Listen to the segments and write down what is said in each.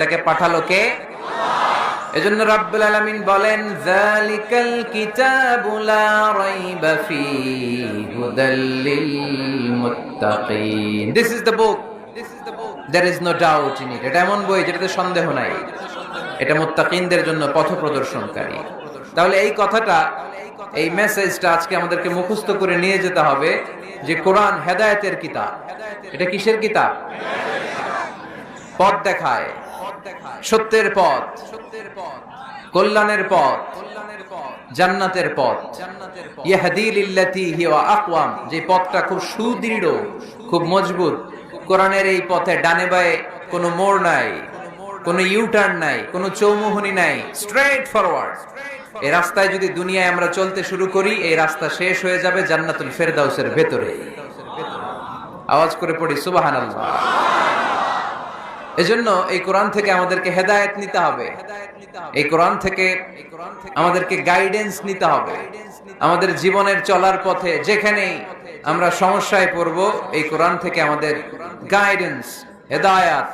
তাকে পাঠালো কে? এজন্য রাব্বুল আলামিন বলেন যালিকাল কিতাবু লা রাইবা ফীহি হুদাল লিল মুত্তাকিন। This is the book, there is no doubt in it. এটা এমন বই যেটাতে সন্দেহ নাই, এটা মুত্তাকিনদের জন্য পথ প্রদর্শনকারী। তাহলে এই কথাটা, এই মেসেজটা আজকে আমাদেরকে মুখস্থ করে নিয়ে যেতে হবে যে কোরআন হেদায়েতের কিতাব। এটা কিসের কিতাব? পথ দেখায়, সত্যের পথ, কল্যাণের পথ, জান্নাতের পথ। ইয়াহদি লিল্লাতি হিয়া আকওয়াম, যে পথটা খুব সুদৃঢ়, খুব মজবুত। কোরআনের এই পথে ডানে বায়ে কোনো মোড় নাই, কোনো ইউটার্ন নাই, কোনো চৌমুহনী নাই, স্ট্রেট ফরওয়ার্ড। এই রাস্তায় যদি দুনিয়ায় আমরা চলতে শুরু করি, এই রাস্তা শেষ হয়ে যাবে জান্নাতুল ফেরদাউসের ভেতরে। আওয়াজ করে পড়ি সুবহানাল্লাহ। এজন্য এই কোরআন থেকে আমাদেরকে হেদায়েত নিতে হবে, এই কোরআন থেকে আমাদেরকে গাইডেন্স নিতে হবে। আমাদের জীবনের চলার পথে যেখানেই আমরা সমস্যায় পড়ব, এই কোরআন থেকে আমাদের গাইডেন্স, হেদায়াত,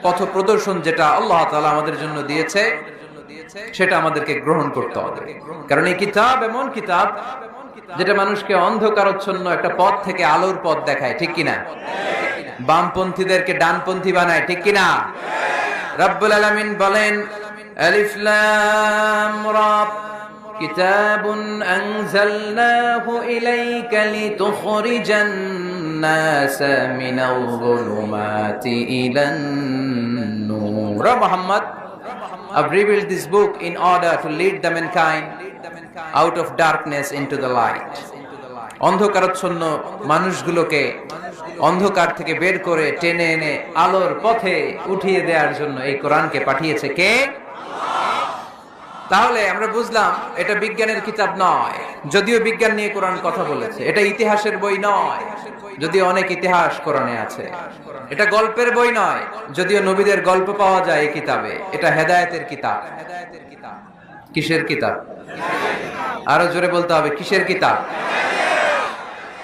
পথ প্রদর্শন যেটা আল্লাহ তাআলা আমাদের জন্য দিয়েছে, সেটা আমাদেরকে গ্রহণ করতে হবে। কারণ এই কিতাব এমন কিতাব যেটা মানুষকে অন্ধকারচ্ছন্ন একটা পথ থেকে আলোর পথ দেখায়, ঠিক কিনা? বামপন্থীদেরকে ডানপন্থী বানায়, ঠিক কিনা? রব্বুল আলামিন বলেন আলিফ লাম রা কিতাবুন আনজালনাহু ইলাইকা লিতুখরিজান নাসা মিনাল যুলুমাতি ইলান নূর। Muhammad, I've revealed this book in order to lead the mankind out of darkness into the light. অন্ধকারাচ্ছন্ন মানুষগুলোকে অন্ধকার থেকে বের করে টেনে এনে আলোর পথে উঠিয়ে দেওয়ার জন্য এই কোরআনকে পাঠিয়েছে কে? তাহলে আমরা বুঝলাম এটা বিজ্ঞানের কিতাব নয়, যদিও বিজ্ঞান নিয়ে কোরআন কথা বলেছে। এটা ইতিহাসের বই নয়, যদিও অনেক ইতিহাস কোরআনে আছে। এটা গল্পের বই নয়, যদিও নবীদের গল্প পাওয়া যায় এই কিতাবে। এটা হেদায়েতের কিতাব। কিসের কিতাব? আরো জোরে বলতে হবে, কিসের কিতাব?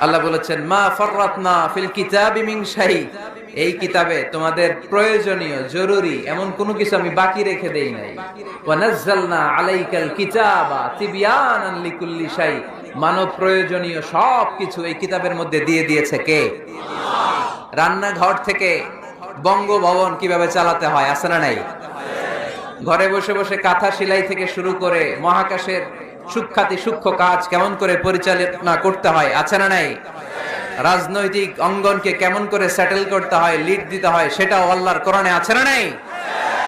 আল্লাহ বলেছেন মা ফাররাতনা ফিল কিতাবি মিন শাই, এই কিতাবে তোমাদের প্রয়োজনীয়, জরুরি এমন কোনো কিছু আমি বাকি রেখে দেই নাই। ওয়া নাযালনা আলাইকাল কিতাবা তিবয়ানান লিকুল্লি শাই, মানব প্রয়োজনীয় সব কিছু এই কিতাবের মধ্যে দিয়ে দিয়েছে কে? রান্নাঘর থেকে বঙ্গভবন কিভাবে চালাতে হয় আছে না নাই? ঘরে বসে বসে কাঁথা সেলাই থেকে শুরু করে মহাকাশের সূক্ষ্মাতি সূক্ষ্ম কাজ কেমন করে পরিচালনা করতে হয় আছে না নাই? রাজনৈতিক অঙ্গনকে কেমন করে সেটেল করতে হয়, লিড দিতে হয়, সেটাও আল্লাহর কোরআনে আছে না নাই?